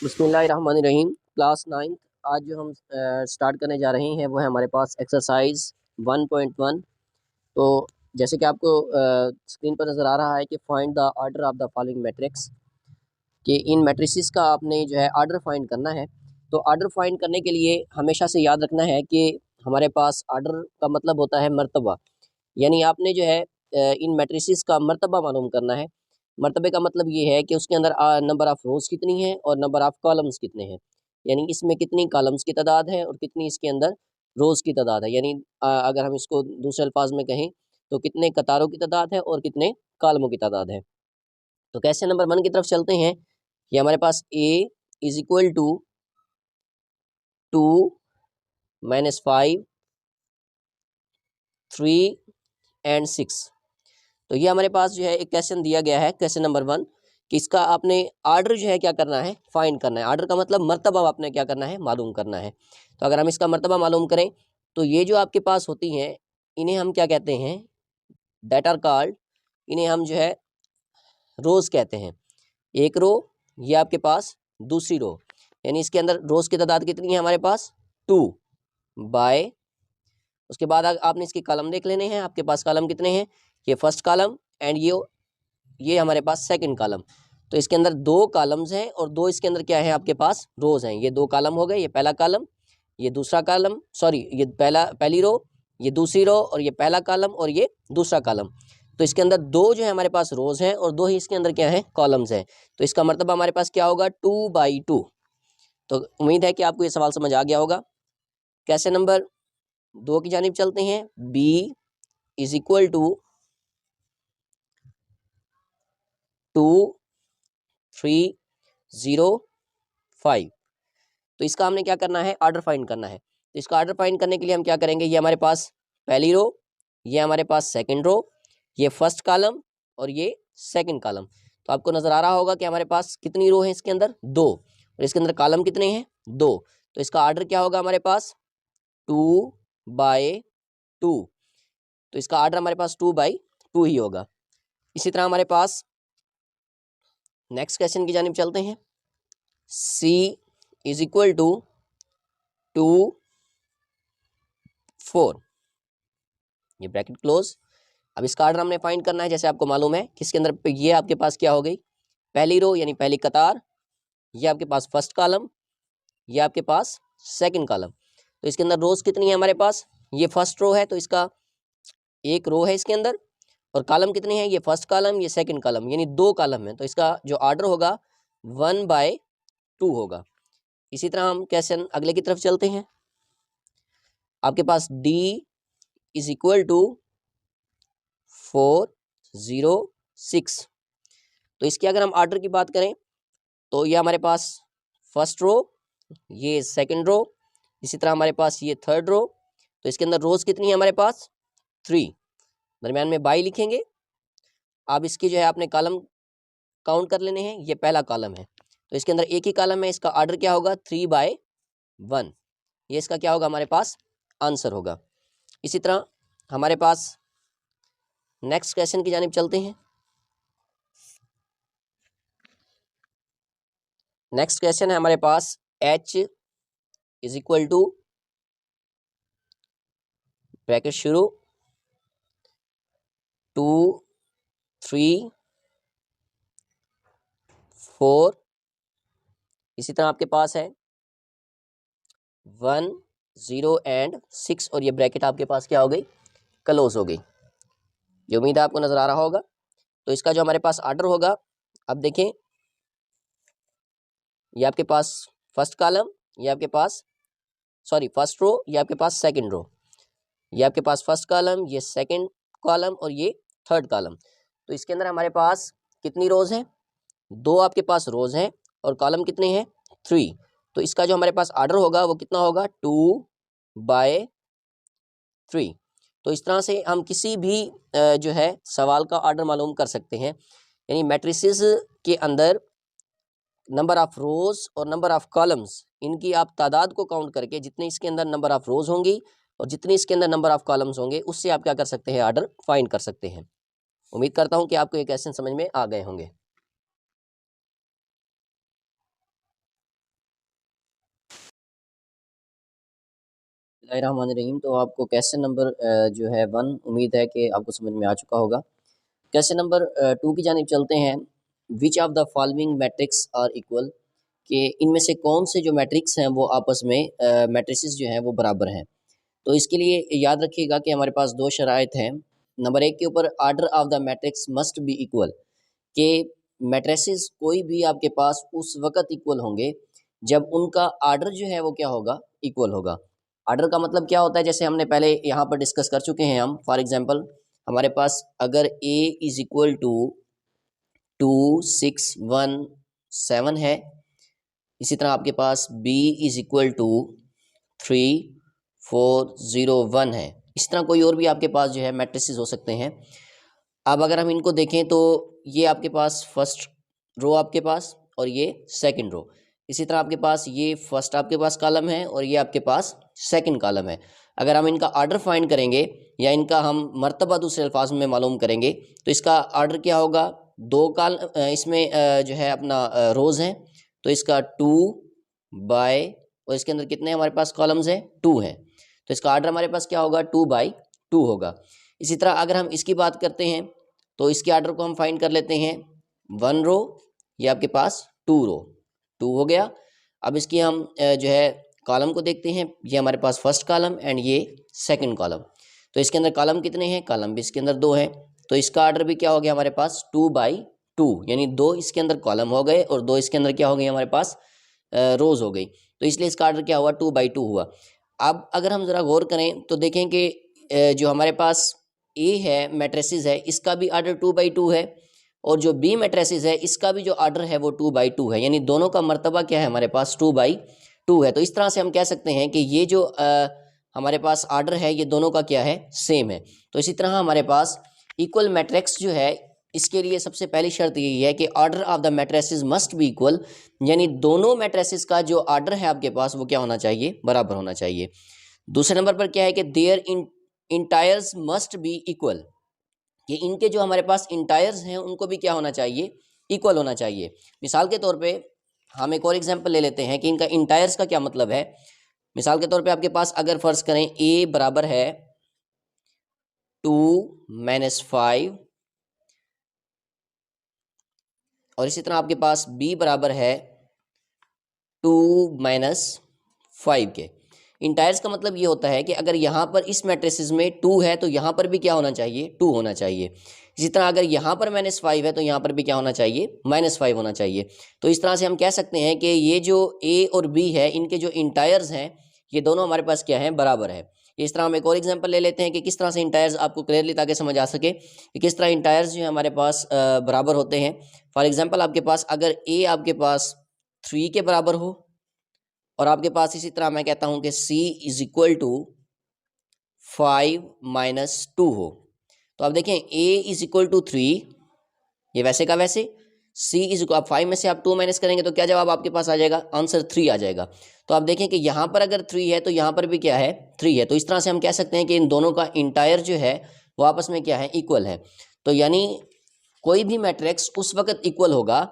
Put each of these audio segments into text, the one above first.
बिस्मिल्लाहिर्रहमानिर्रहीम। क्लास 9 आज जो हम स्टार्ट करने जा रहे हैं वो है हमारे पास एक्सरसाइज 1.1। तो जैसे कि आपको स्क्रीन पर नज़र आ रहा है कि find the order of the following matrix, कि इन मैट्रिसेस का आपने जो है आर्डर फाइंड करना है। तो आर्डर फाइंड करने के लिए हमेशा से याद रखना है कि हमारे पास आर्डर का मतलब होता है मर्तबा, यानी आपने जो है इन मैट्रिसेस का मर्तबा मालूम करना है। मर्तबे का मतलब ये है कि उसके अंदर नंबर ऑफ़ रोज़ कितनी है और नंबर ऑफ़ कॉलम्स कितने हैं, यानी इसमें कितनी कॉलम्स की तादाद है और कितनी इसके अंदर रोज़ की तादाद है। यानी अगर हम इसको दूसरे अल्फाज में कहें तो कितने कतारों की तादाद है और कितने कॉलमों की तादाद है। तो क्वेश्चन नंबर 1 की तरफ चलते हैं कि हमारे पास a is equal to 2 minus 5 3 and 6। तो ये हमारे पास जो है एक क्वेश्चन दिया गया है, क्वेश्चन नंबर 1, कि इसका आपने आर्डर जो है क्या करना है, फाइंड करना है। आर्डर का मतलब मर्तबा आपने क्या करना है, मालूम करना है। तो अगर हम इसका मर्तबा मालूम करें तो ये जो आपके पास होती हैं इन्हें हम क्या कहते हैं, दैट आर कॉल्ड, इन्हें हम जो है रोज़ कहते हैं। एक रो, ये आपके पास दूसरी रो, यानी इसके अंदर रोज़ की तादाद कितनी है हमारे पास 2 बाय, उसके बाद आपने इसके कॉलम देख लेने हैं। आपके पास कॉलम कितने हैं, ये फर्स्ट कॉलम एंड ये हमारे पास सेकंड कॉलम। तो इसके अंदर 2 कॉलम्स हैं और 2 इसके अंदर क्या है आपके पास रोज़ हैं। ये 2 कॉलम हो गए, ये पहला कॉलम, ये दूसरा कॉलम, सॉरी ये पहली रो, ये दूसरी रो, और ये पहला कॉलम और ये दूसरा कॉलम। तो इसके अंदर 2 जो है हमारे पास रोज़ हैं और 2 ही इसके अंदर क्या है, कॉलम्स हैं। तो इसका मतलब हमारे पास क्या होगा 2/2। तो उम्मीद है कि आपको ये सवाल समझ आ गया होगा। क्वेश्चन नंबर 2 की जानिब चलते हैं। b is equal to 2 3 0 5। तो इसका हमने क्या करना है, आर्डर फाइंड करना है। तो इसका आर्डर फाइंड करने के लिए हम क्या करेंगे, ये हमारे पास पहली रो, ये हमारे पास सेकंड रो, ये फर्स्ट कॉलम और ये सेकंड कॉलम। तो आपको नजर आ रहा होगा कि हमारे पास कितनी रो है इसके अंदर 2, और इसके अंदर कॉलम कितने हैं 2। तो इसका आर्डर क्या होगा हमारे पास 2/2। तो इसका आर्डर हमारे पास 2/2 ही होगा। इसी तरह हमारे पास नेक्स्ट क्वेश्चन की जानिब चलते हैं। c इज इक्वल टू 2 4, ये ब्रैकेट क्लोज। अब इसका आर्डर हमने फाइंड करना है, जैसे आपको मालूम है किसके अंदर, ये आपके पास क्या हो गई पहली रो यानी पहली कतार, ये आपके पास फर्स्ट कॉलम, ये आपके पास सेकंड कॉलम। तो इसके अंदर रोज कितनी है हमारे पास, ये फर्स्ट रो है तो इसका एक रो है इसके अंदर, और कॉलम कितने हैं, ये फर्स्ट कॉलम ये सेकंड कॉलम, यानी 2 कॉलम है। तो इसका जो आर्डर होगा 1/2 होगा। इसी तरह हम क्वेश्चन अगले की तरफ चलते हैं। आपके पास d इज इक्वल टू 4 0 6। तो इसके अगर हम आर्डर की बात करें तो ये हमारे पास फर्स्ट रो, ये सेकंड रो, इसी तरह हमारे पास ये थर्ड रो। तो इसके अंदर रोज कितनी है हमारे पास 3, दरम्यान में बाई लिखेंगे। अब इसकी जो है आपने कॉलम काउंट कर लेने हैं, ये पहला कॉलम है तो इसके अंदर एक ही कॉलम है, इसका आर्डर क्या होगा 3/1। ये इसका क्या होगा हमारे पास आंसर होगा। इसी तरह हमारे पास नेक्स्ट क्वेश्चन की जानिब चलते हैं। नेक्स्ट क्वेश्चन है हमारे पास h is equal to bracket शुरू 2 3 4, इसी तरह आपके पास है 1 0 एंड 6, और ये ब्रैकेट आपके पास क्या हो गई, क्लोज हो गई। ये उम्मीद है आपको नजर आ रहा होगा। तो इसका जो हमारे पास आर्डर होगा, अब देखें ये आपके पास फर्स्ट कॉलम, ये आपके पास सॉरी फर्स्ट रो, ये आपके पास सेकंड रो, ये आपके पास फर्स्ट कॉलम, ये सेकंड कॉलम और ये थर्ड कॉलम। तो इसके अंदर हमारे पास कितनी रोज हैं, 2 आपके पास रोज हैं, और कॉलम कितने हैं 3। तो इसका जो हमारे पास आर्डर होगा वो कितना होगा 2/3। तो इस तरह से हम किसी भी जो है सवाल का आर्डर मालूम कर सकते हैं, यानी मैट्रिसेस के अंदर नंबर ऑफ रोज और नंबर ऑफ कॉलम्स, इनकी आप तादाद को काउंट करके जितने इसके अंदर नंबर ऑफ रोज होंगी और जितने इसके अंदर नंबर ऑफ कॉलम्स होंगे, उससे आप क्या कर सकते हैं, आर्डर फाइंड कर सकते हैं। उम्मीद करता हूं कि आपको ये क्वेश्चन समझ में आ गए होंगे। बिस्मिल्लाहिर्रहमानिर्रहीम। तो आपको क्वेश्चन नंबर जो है 1 उम्मीद है कि आपको समझ में आ चुका होगा। क्वेश्चन नंबर 2 की जानिब चलते हैं। Which of the following matrix are equal, कि इनमें से कौन से जो मैट्रिक्स हैं वो आपस में मैट्रिसेस जो हैं वो बराबर हैं। तो इसके लिए याद रखिएगा कि हमारे पास दो शराइत हैं। नंबर 1 के ऊपर order of the matrix must be equal, कि मैट्रिसेस कोई भी आपके पास उस वक़्त इक्वल होंगे जब उनका आर्डर जो है वो क्या होगा, इक्वल होगा। आर्डर का मतलब क्या होता है, जैसे हमने पहले यहाँ पर डिस्कस कर चुके हैं हम। फॉर एग्जांपल हमारे पास अगर a इज़ इक्वल टू 2 6 1 7 है, इसी तरह आपके पास b इज़ इक्वल टू 3 4 0 1 है। इस तरह कोई और भी आपके पास जो है मैट्रिसेस हो सकते हैं। अब अगर हम इनको देखें तो ये आपके पास फर्स्ट रो आपके पास और ये सेकंड रो। इसी तरह आपके पास ये फर्स्ट आपके पास कॉलम है और ये आपके पास सेकंड कॉलम है। अगर हम इनका आर्डर फाइंड करेंगे या इनका हम मर्तबा दूसरे अल्फाज में मालूम करेंगे तो इसका आर्डर क्या होगा, दो इसमें जो है अपना रोज़ हैं, तो इसका 2 बाय, और इसके अंदर कितने हमारे पास कॉलम्स हैं, 2 हैं, तो इसका आर्डर हमारे पास क्या होगा, 2 बाई 2 होगा। इसी तरह अगर हम इसकी बात करते हैं तो इसके आर्डर को हम फाइंड कर लेते हैं 1 रो, ये आपके पास 2 रो, 2 हो गया। अब इसकी हम जो है कॉलम को देखते हैं, ये हमारे पास फर्स्ट कॉलम एंड ये सेकंड कॉलम। तो इसके अंदर कॉलम कितने हैं, कॉलम भी इसके अंदर 2 हैं, तो इसका आर्डर भी क्या हो गया हमारे पास 2 बाई 2, यानी 2 इसके अंदर कॉलम हो गए और 2 इसके अंदर क्या हो गई हमारे पास रोज़ हो गई। तो इसलिए इसका आर्डर क्या हुआ, 2 बाई 2 हुआ। अब अगर हम ज़रा गौर करें तो देखें कि जो हमारे पास ए है मैट्रिसेस है, इसका भी आर्डर 2 बाई 2 है, और जो बी मैट्रिसेस है इसका भी जो आर्डर है वो 2 बाई 2 है, यानी दोनों का मर्तबा क्या है हमारे पास 2 बाई 2 है। तो इस तरह से हम कह सकते हैं कि ये जो हमारे पास आर्डर है ये दोनों का क्या है, सेम है। तो इसी तरह हमारे पास इक्वल मैट्रिक्स जो है, इसके लिए सबसे पहली शर्त यही है कि order of the matrices must be equal, यानी दोनों मैट्रिसेस का जो आर्डर है आपके पास वो क्या होना चाहिए, बराबर होना चाहिए। दूसरे नंबर पर क्या है कि देयर इंटायर्स मस्ट बी इक्वल, कि इनके जो हमारे पास इंटायर्स हैं उनको भी क्या होना चाहिए, इक्वल होना चाहिए। मिसाल के तौर पे हम एक और एग्जांपल ले लेते हैं कि इनका इंटायर्स का क्या मतलब है। मिसाल के तौर पे आपके पास अगर फर्ज करें a बराबर है 2 - 5, और इसी तरह आपके पास b बराबर है 2 - 5 के। इंटायर्स का मतलब ये होता है कि अगर यहाँ पर इस मैट्रिसेस में 2 है तो यहाँ पर भी क्या होना चाहिए, 2 होना चाहिए। इसी तरह अगर यहाँ पर -5 है तो यहाँ पर भी क्या होना चाहिए, -5 होना चाहिए। तो इस तरह से हम कह सकते हैं कि ये जो a और b है इनके जो इंटायर्स हैं ये दोनों हमारे पास क्या हैं, बराबर है। इस तरह हम एक और एग्जांपल ले लेते हैं कि किस तरह से इंटायर्स आपको क्लियरली ताकि समझ आ सके कि किस तरह इंटायर्स जो है हमारे पास बराबर होते हैं। फॉर एग्जांपल आपके पास अगर a आपके पास 3 के बराबर हो और आपके पास इसी तरह मैं कहता हूं कि c इज इक्वल टू 5 - 2 हो, तो आप देखें a इज इक्वल टू 3, ये वैसे का वैसे, c इज इक्वल, 5 में से आप 2 माइनस करेंगे तो क्या जवाब आपके पास आ जाएगा, आंसर 3 आ जाएगा। तो आप देखें कि यहाँ पर अगर 3 है तो यहाँ पर भी क्या है, 3 है। तो इस तरह से हम कह सकते हैं कि इन दोनों का इंटायर जो है वो आपस में क्या है, इक्वल है। तो यानी कोई भी मैट्रिक्स उस वक्त इक्वल होगा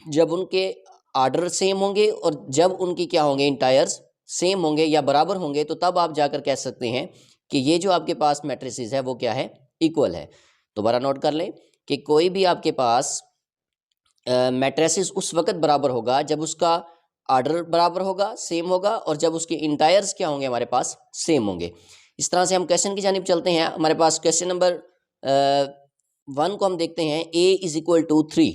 जब उनके आर्डर सेम होंगे और जब उनकी क्या होंगे, इंटायर्स सेम होंगे या बराबर होंगे, तो तब आप जाकर कह सकते हैं कि ये जो आपके पास मैट्रिसेस है वो क्या है, इक्वल है। दोबारा नोट कर लें कि कोई भी आपके पास मैट्रिसेस उस वक्त बराबर होगा जब उसका आर्डर बराबर होगा, सेम होगा, और जब उसके इंटायर्स क्या होंगे, हमारे पास सेम होंगे। इस तरह से हम क्वेश्चन की जानिब चलते हैं। हमारे पास क्वेश्चन नंबर 1 को हम देखते हैं, a इज इक्वल टू 3।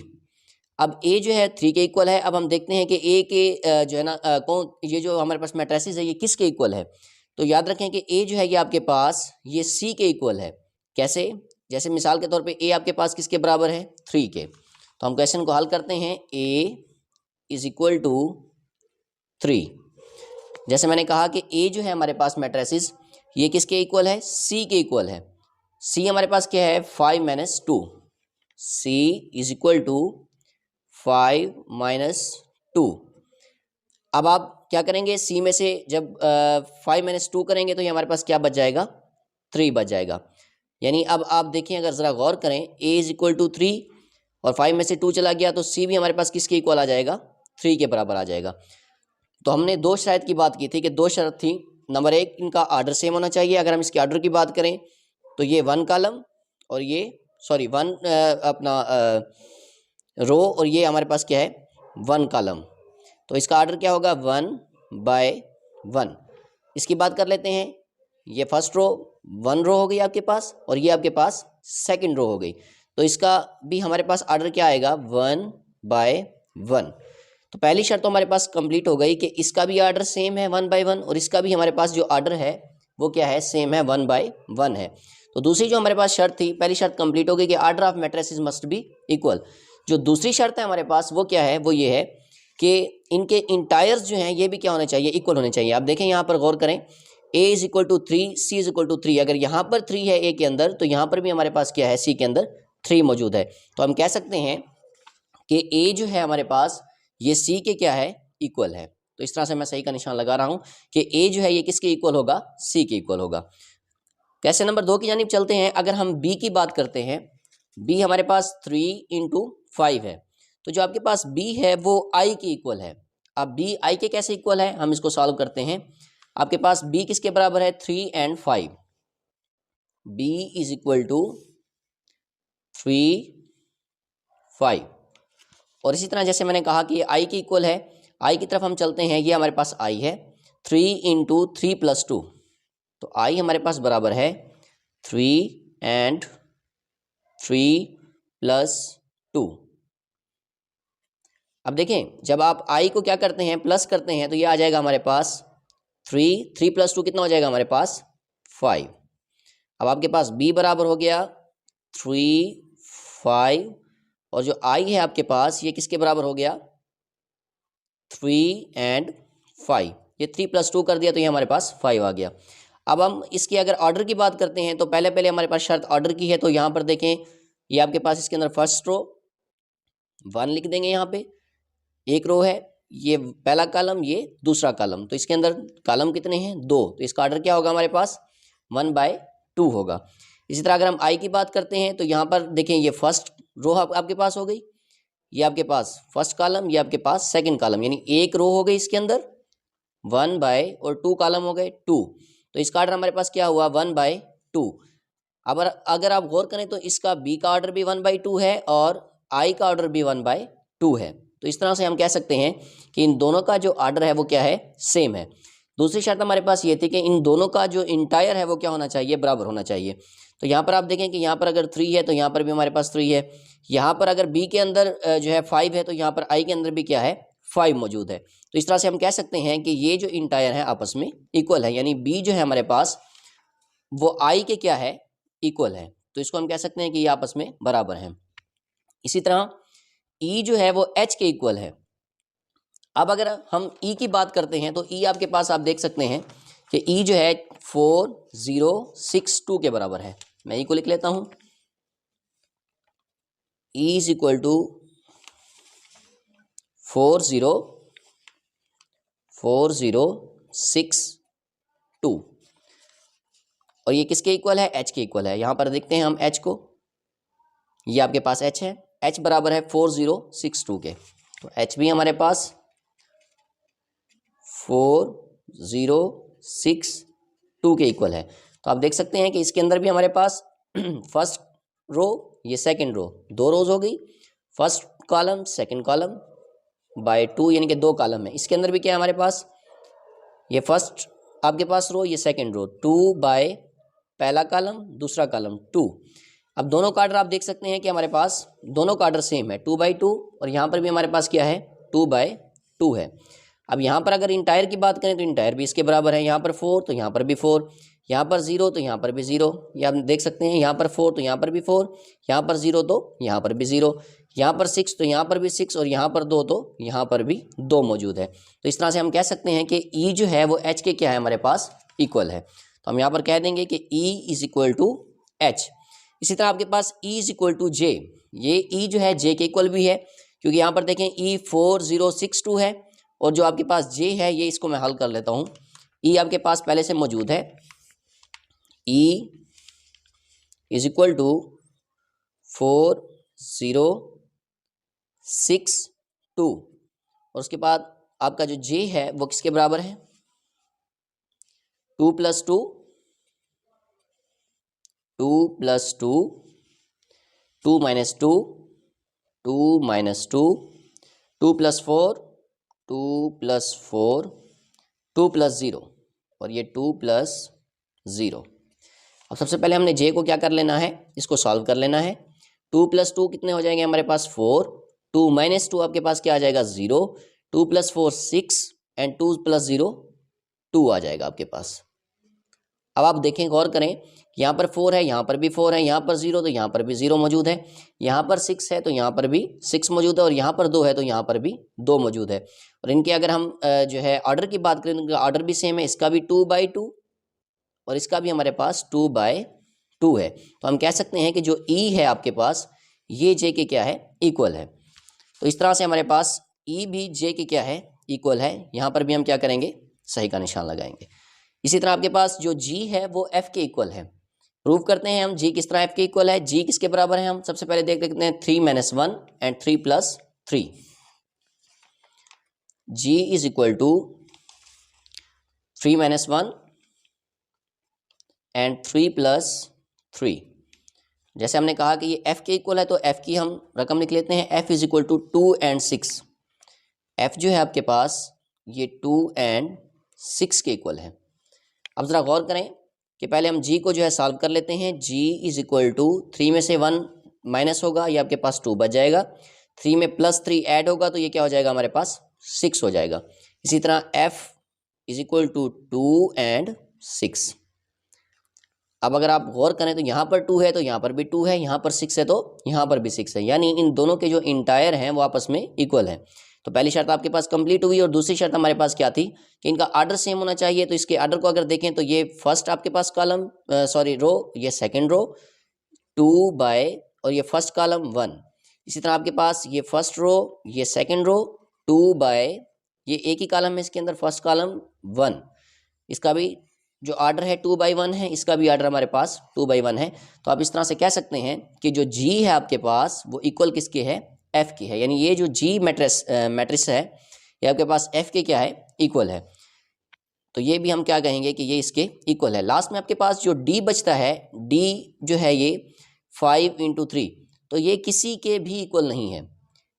अब a जो है 3 के इक्वल है। अब हम देखते हैं कि a के जो है ना कौन, ये जो हमारे पास मैट्रिसेस है ये किसके इक्वल है। तो याद रखें कि a जो है ये आपके पास ये c के इक्वल है। कैसे, जैसे मिसाल के तौर पे a आपके पास किसके बराबर है, 3 के। तो हम क्वेश्चन को हल करते हैं, a इज इक्वल टू 3। जैसे मैंने कहा कि a जो है हमारे पास मैट्रिसेस ये किसके इक्वल है, c के इक्वल है। c हमारे पास क्या है, 5 - 2, c इज इक्वल टू 5 - 2। अब आप क्या करेंगे, c में से जब 5 - 2 करेंगे तो ये हमारे पास क्या बच जाएगा, 3 बच जाएगा। यानी अब आप देखें, अगर ज़रा गौर करें, a इज इक्वल टू 3 और 5 में से 2 चला गया तो c भी हमारे पास किसके इक्वल आ जाएगा, 3 के बराबर आ जाएगा। तो हमने दो शर्त की बात की थी कि दो शर्त थी। नंबर एक, इनका आर्डर सेम होना चाहिए। अगर हम इसके आर्डर की बात करें तो ये 1 कॉलम और ये सॉरी 1 अपना रो और ये हमारे पास क्या है 1 कॉलम। तो इसका आर्डर क्या होगा 1/1। इसकी बात कर लेते हैं। ये फर्स्ट रो 1 रो हो गई आपके पास और ये आपके पास सेकंड रो हो गई। तो इसका भी हमारे पास आर्डर क्या आएगा 1/1। तो पहली शर्त तो हमारे पास कंप्लीट हो गई कि इसका भी आर्डर सेम है 1/1 और इसका भी हमारे पास जो आर्डर है वो क्या है सेम है 1/1 है। तो दूसरी जो हमारे पास शर्त थी, पहली शर्त कंप्लीट हो गई कि order of matrices must be equal. जो दूसरी शर्त है हमारे पास वो क्या है, वो ये है कि इनके इंटायर्स जो हैं ये भी क्या होने चाहिए, इक्वल होने चाहिए। आप देखें यहाँ पर गौर करें, a is equal to 3, c is equal to 3। अगर यहाँ पर 3 है a के अंदर तो यहाँ पर भी हमारे पास क्या है c के अंदर 3 मौजूद है। तो हम कह सकते हैं कि a जो है हमारे पास ये c के क्या है इक्वल है। तो इस तरह से मैं सही का निशान लगा रहा हूँ कि a जो है ये किसके इक्वल होगा, c के इक्वल होगा। कैसे नंबर 2 की जानिब चलते हैं। अगर हम b की बात करते हैं, b हमारे पास 3 × 5 है। तो जो आपके पास b है वो i के इक्वल है। अब b i के कैसे इक्वल है, हम इसको सॉल्व करते हैं। आपके पास b किसके बराबर है 3 और 5। b is equal to 3, 5। और इसी तरह जैसे मैंने कहा कि ये i के इक्वल है, i की तरफ हम चलते हैं। ये हमारे पास i है 3 × 3 + 2। तो i हमारे पास बराबर है 3 और 3 + 2। अब देखें जब आप i को क्या करते हैं प्लस करते हैं तो ये आ जाएगा हमारे पास 3 + 2 कितना हो जाएगा हमारे पास 5। अब आपके पास b बराबर हो गया 3, 5 और जो i है आपके पास ये किसके बराबर हो गया 3 और 5। ये 3 + 2 कर दिया तो ये हमारे पास 5 आ गया। अब हम इसके अगर ऑर्डर की बात करते हैं तो पहले हमारे पास शर्त ऑर्डर की है। तो यहाँ पर देखें ये आपके पास इसके अंदर फर्स्ट रो 1 लिख देंगे, यहाँ पे एक रो है, ये पहला कॉलम ये दूसरा कॉलम। तो इसके अंदर कॉलम कितने हैं 2। तो इसका ऑर्डर क्या होगा हमारे पास 1/2 होगा। इसी तरह अगर हम i की बात करते हैं तो यहाँ पर देखें ये फर्स्ट रो आपके पास हो गई, ये आपके पास फर्स्ट कॉलम, ये आपके पास सेकंड कॉलम, यानी एक रो हो गई इसके अंदर 1 और 2 कॉलम हो गए 2। तो इसका ऑर्डर हमारे पास क्या हुआ 1/2। अब अगर आप गौर करें तो इसका b का ऑर्डर भी 1/2 है और i का ऑर्डर भी 1/2 है। तो इस तरह से हम कह सकते हैं कि इन दोनों का जो ऑर्डर है वो क्या है सेम है। दूसरी शर्त हमारे पास ये थी कि इन दोनों का जो इंटायर है वो क्या होना चाहिए, बराबर होना चाहिए। तो यहाँ पर आप देखें कि यहाँ पर अगर 3 है तो यहाँ पर भी हमारे पास 3 है। यहाँ पर अगर b के अंदर जो है 5 है तो यहाँ पर i के अंदर भी क्या है 5 मौजूद है। तो इस तरह से हम कह सकते हैं कि ये जो इंटायर है आपस में इक्वल है, यानी b जो है हमारे पास वो i के क्या है इक्वल है। तो इसको हम कह सकते हैं कि ये आपस में बराबर हैं। इसी तरह e जो है वो h के इक्वल है। अब अगर हम e की बात करते हैं तो e आपके पास आप देख सकते हैं कि e जो है 4062 के बराबर है। मैं e को लिख लेता हूं, e इज इक्वल टू 4062 और ये किसके इक्वल है h के इक्वल है। यहां पर देखते हैं हम h को, ये आपके पास h है, h बराबर है 4062 के। तो h भी हमारे पास 4062 के इक्वल है। तो आप देख सकते हैं कि इसके अंदर भी हमारे पास फर्स्ट रो ये सेकंड रो, 2 रोज हो गई, first column second column by 2 यानी कि 2 कॉलम है। इसके अंदर भी क्या है हमारे पास ये फर्स्ट आपके पास रो, ये सेकंड रो 2 बाय पहला कॉलम दूसरा कॉलम 2। अब दोनों का ऑर्डर आप देख सकते हैं कि हमारे पास दोनों का ऑर्डर सेम है 2/2 और यहाँ पर भी हमारे पास क्या है 2/2 है। अब यहाँ पर अगर इंटायर की बात करें तो इंटायर भी इसके बराबर है, यहाँ पर 4 तो यहाँ पर भी 4, यहाँ पर 0 तो यहाँ पर भी 0, ये आप देख सकते हैं यहाँ पर 4 तो यहाँ पर भी 4, यहाँ पर 0 तो यहाँ पर भी 0, यहाँ पर 6 तो यहाँ पर भी 6 और यहाँ पर 2 तो यहाँ पर भी 2 मौजूद है। तो इस तरह से हम कह सकते हैं कि e जो है वो h के क्या है हमारे पास इक्वल है। तो हम यहाँ पर कह देंगे कि e is equal to h। इसी तरह आपके पास e is equal to j, ये e जो है j के इक्वल भी है, क्योंकि यहाँ पर देखें e 4062 है और जो आपके पास j है ये इसको मैं हल कर लेता हूँ। e आपके पास पहले से मौजूद है, e इज इक्वल टू 4062 और उसके बाद आपका जो j है वो किसके बराबर है 2 + 2, 2 + 2, 2 - 2, 2 - 2, 2 + 4, 2 + 4, 2 + 0 और ये 2 + 0। अब सबसे पहले हमने जे को क्या कर लेना है, इसको सॉल्व कर लेना है। 2 + 2 कितने हो जाएंगे हमारे पास 4, 2 - 2 आपके पास क्या आ जाएगा 0, 2 + 4 6 एंड 2 + 0 2 आ जाएगा आपके पास। अब आप देखें, गौर करें, यहाँ पर 4 है, यहाँ पर भी 4 है, यहाँ पर 0 तो यहाँ पर भी 0 मौजूद है, यहाँ पर 6 है तो यहाँ पर भी 6 मौजूद है और यहाँ पर 2 है तो यहाँ पर भी 2 मौजूद है। और इनके अगर हम जो है ऑर्डर की बात करें तो ऑर्डर भी सेम है, इसका भी 2/2 और इसका भी हमारे पास 2/2 है। तो हम कह सकते हैं कि जो ई है आपके पास ये जे के क्या है, इक्वल है। तो इस तरह से हमारे पास ई भी जे के क्या है, इक्वल है। यहाँ पर भी हम क्या करेंगे, सही का निशान लगाएंगे। इसी तरह आपके पास जो जी है वो एफ के इक्वल है। प्रूव करते हैं हम जी किस तरह एफ के इक्वल है। जी किसके बराबर है, हम सबसे पहले देख लेते हैं 3 - 1 and 3 + 3। G is equal to 3 - 1 and 3 + 3। जैसे हमने कहा कि ये f के इक्वल है तो f की हम रकम लिख लेते हैं, f is equal to 2 and 6। f जो है आपके पास ये 2 and 6 के इक्वल है। अब ज़रा गौर करें कि पहले हम g को जो है सॉल्व कर लेते हैं। g इज इक्वल टू 3 में से 1 माइनस होगा, ये आपके पास 2 बच जाएगा, 3 में +3 ऐड होगा तो ये क्या हो जाएगा हमारे पास 6 हो जाएगा। इसी तरह f is equal to 2 and 6। अब अगर आप गौर करें तो यहाँ पर 2 है तो यहाँ पर भी 2 है, यहाँ पर 6 है तो यहाँ पर भी 6 है, यानी इन दोनों के जो इंटायर हैं वो आपस में इक्वल है। तो पहली शर्त आपके पास कंप्लीट हुई और दूसरी शर्त हमारे पास क्या थी कि इनका आर्डर सेम होना चाहिए। तो इसके आर्डर को अगर देखें तो ये फर्स्ट आपके पास कॉलम रो, ये सेकेंड रो 2 और ये फर्स्ट कॉलम 1। इसी तरह आपके पास ये फर्स्ट रो, ये सेकेंड रो 2 ये एक ही कॉलम है इसके अंदर, फर्स्ट कॉलम 1। इसका भी जो आर्डर है 2/1 है, इसका भी आर्डर हमारे पास 2/1 है। तो आप इस तरह से कह सकते हैं कि जो जी है आपके पास वो इक्वल किसके है, एफ की है। यानी ये जो जी मैट्रिक्स है ये आपके पास एफ के क्या है, इक्वल है। तो ये भी हम क्या कहेंगे कि ये इसके इक्वल है। लास्ट में आपके पास जो डी बचता है, डी जो है ये 5 × 3, तो ये किसी के भी इक्वल नहीं है।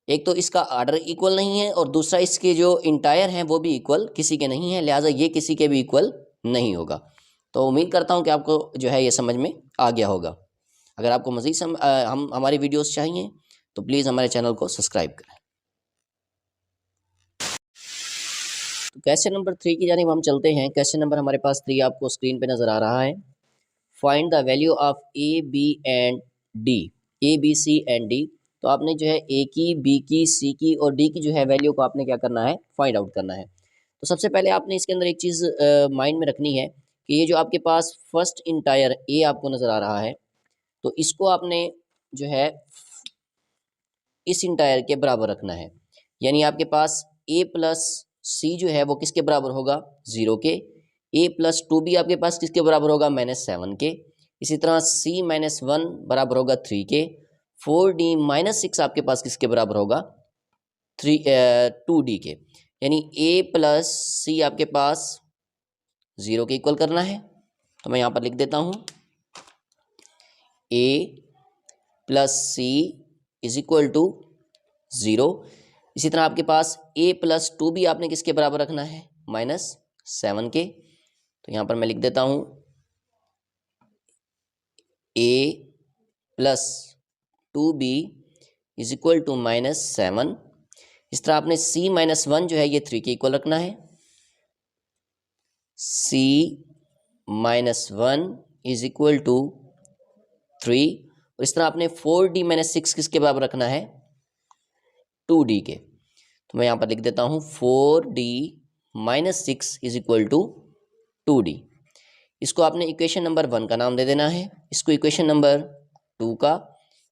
एक तो इसका आर्डर इक्वल नहीं है और दूसरा इसके जो इंटायर हैं वो भी इक्वल किसी के नहीं है, लिहाजा ये किसी के भी इक्वल नहीं होगा। तो उम्मीद करता हूँ कि आपको जो है ये समझ में आ गया होगा। अगर आपको मज़ीद हमारी वीडियोस चाहिए तो प्लीज़ हमारे चैनल को सब्सक्राइब करें। तो क्वेश्चन नंबर 3 की जानिब हम चलते हैं। क्वेश्चन नंबर हमारे पास 3 आपको स्क्रीन पे नज़र आ रहा है। Find the value of A B and D, A B C and D. तो आपने जो है ए की, बी की, सी की और डी की जो है वैल्यू को आपने क्या करना है, फाइंड आउट करना है। तो सबसे पहले आपने इसके अंदर एक चीज़ माइंड में रखनी है कि ये जो आपके पास फर्स्ट इंटायर ए आपको नज़र आ रहा है तो इसको आपने जो है इस इंटायर के बराबर रखना है। यानी आपके पास a + c जो है वो किसके बराबर होगा, 0 के। a + 2b आपके पास किसके बराबर होगा, -7 के। इसी तरह c - 1 बराबर होगा 3 के। 4d - 6 आपके पास किसके बराबर होगा, 2d के। यानी a + c आपके पास 0 के इक्वल करना है। तो मैं यहाँ पर लिख देता हूँ a + c is equal to 0। इसी तरह आपके पास a + 2b आपने किसके बराबर रखना है, -7 के। तो यहाँ पर मैं लिख देता हूँ a + 2b is equal to -7। इस तरह आपने c - 1 जो है ये 3 के इक्वल रखना है। c - 1 is equal to 3। और इस तरह आपने 4d - 6 किसके बराबर रखना है, 2d के। तो मैं यहाँ पर लिख देता हूँ 4d - 6 is equal to 2d। इसको आपने इक्वेशन नंबर 1 का नाम दे देना है, इसको इक्वेशन नंबर 2 का,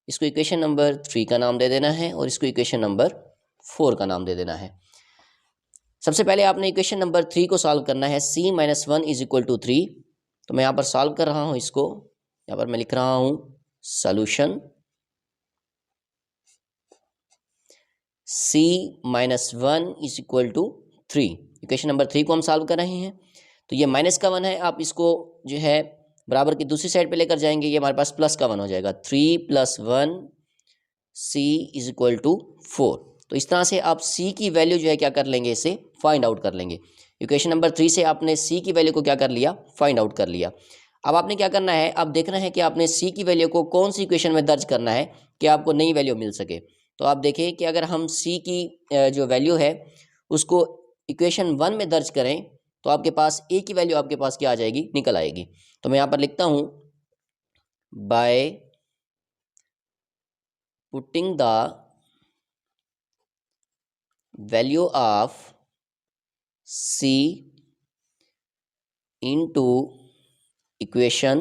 इसको इक्वेशन नंबर 3 का नाम दे देना है और इसको इक्वेशन नंबर 4 का नाम दे देना है। सबसे पहले आपने इक्वेशन नंबर 3 को सॉल्व करना है। c - 1 is equal to 3। तो मैं यहाँ पर सॉल्व कर रहा हूँ इसको, यहाँ पर मैं लिख रहा हूँ solution c - 1 is equal to 3। Equation number 3 को हम सॉल्व कर रहे हैं। तो ये माइनस का 1 है, आप इसको जो है बराबर की दूसरी साइड पे लेकर जाएंगे, ये हमारे पास प्लस का 1 हो जाएगा। 3 + 1 c = 4। तो इस तरह से आप c की वैल्यू जो है क्या कर लेंगे, इसे फाइंड आउट कर लेंगे। इक्वेशन नंबर 3 से आपने c की वैल्यू को क्या कर लिया, फाइंड आउट कर लिया। अब आपने क्या करना है, अब देखना है कि आपने c की वैल्यू को कौन सी इक्वेशन में दर्ज करना है कि आपको नई वैल्यू मिल सके। तो आप देखिए कि अगर हम c की जो वैल्यू है उसको इक्वेशन 1 में दर्ज करें तो आपके पास a की वैल्यू आपके पास क्या आ जाएगी, निकल आएगी। तो मैं यहाँ पर लिखता हूँ, by putting the value of c into equation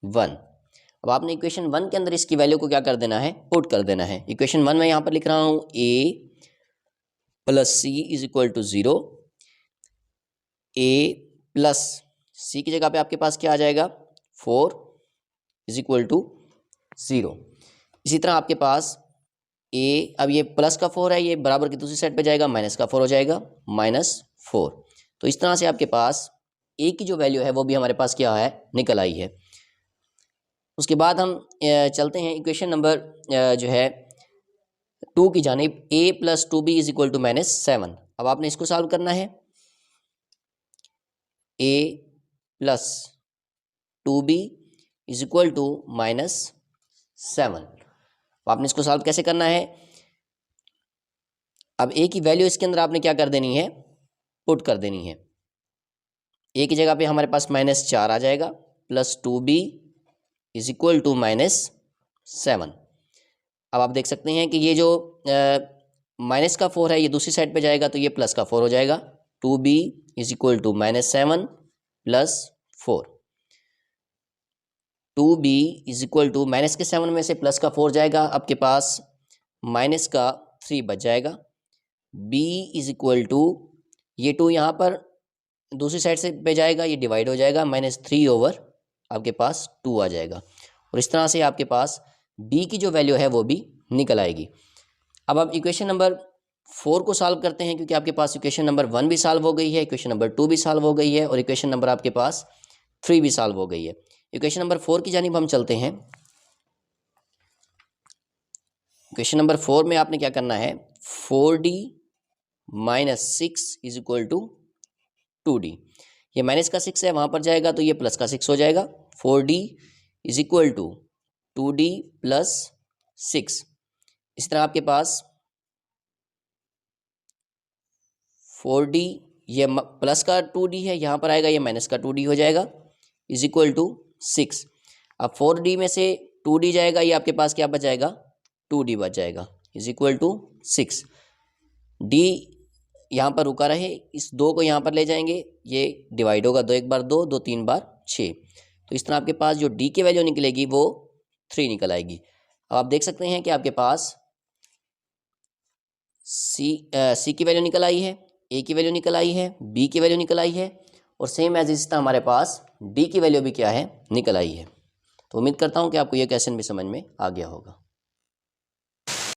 1। अब आपने इक्वेशन 1 के अंदर इसकी वैल्यू को क्या कर देना है, पुट कर देना है। इक्वेशन 1 में यहाँ पर लिख रहा हूँ a + c = 0। a + c की जगह पे आपके पास क्या आ जाएगा, 4 = 0। इसी तरह आपके पास a, अब ये प्लस का 4 है, ये बराबर की दूसरी साइड पे जाएगा, माइनस का 4 हो जाएगा, -4। तो इस तरह से आपके पास a की जो वैल्यू है वो भी हमारे पास क्या है, निकल आई है। उसके बाद हम चलते हैं इक्वेशन नंबर जो है 2 की जानिब, a + 2b = -7। अब आपने इसको सॉल्व करना है, a + 2b = -7। आपने इसको सॉल्व कैसे करना है, अब a की वैल्यू इसके अंदर आपने क्या कर देनी है, पुट कर देनी है। a की जगह पे हमारे पास -4 आ जाएगा, + 2b = -7। अब आप देख सकते हैं कि ये जो माइनस का 4 है ये दूसरी साइड पे जाएगा तो ये प्लस का 4 हो जाएगा। 2b = -7 + 4। 2b = माइनस के 7 में से प्लस का 4 जाएगा, आपके पास माइनस का 3 बच जाएगा। b = ये 2 यहाँ पर दूसरी साइड से पे जाएगा, ये डिवाइड हो जाएगा, -3/, आपके पास 2 आ जाएगा। और इस तरह से आपके पास b की जो वैल्यू है वो भी निकल आएगी। अब आप इक्वेशन नंबर 4 को सॉल्व करते हैं, क्योंकि आपके पास इक्वेशन नंबर 1 भी सॉल्व हो गई है, इक्वेशन नंबर 2 भी सॉल्व हो गई है और इक्वेशन नंबर आपके पास 3 भी सॉल्व हो गई है। इक्वेशन नंबर 4 की जानिब हम चलते हैं। इक्वेशन नंबर 4 में आपने क्या करना है, 4d - 6 = 2d। ये माइनस का 6 है, वहाँ पर जाएगा तो ये प्लस का 6 हो जाएगा। 4d = 2d + 6। इस तरह आपके पास 4d, ये प्लस का 2d है, यहाँ पर आएगा ये माइनस का 2d हो जाएगा, = 6। अब 4d में से 2d जाएगा, ये आपके पास क्या बच जाएगा, 2d बच जाएगा, = 6। d यहाँ पर रुका रहे, इस 2 को यहाँ पर ले जाएंगे, ये डिवाइड होगा, 2 1 बार 2, 2 3 बार 6। तो इस तरह आपके पास जो d की वैल्यू निकलेगी वो 3 निकल आएगी। अब आप देख सकते हैं कि आपके पास c की वैल्यू निकल आई है, a की वैल्यू निकल आई है, b की वैल्यू निकल आई है और सेम एज इस तरह हमारे पास d की वैल्यू भी क्या है, निकल आई है। तो उम्मीद करता हूँ कि आपको ये क्वेश्चन भी समझ में आ गया होगा।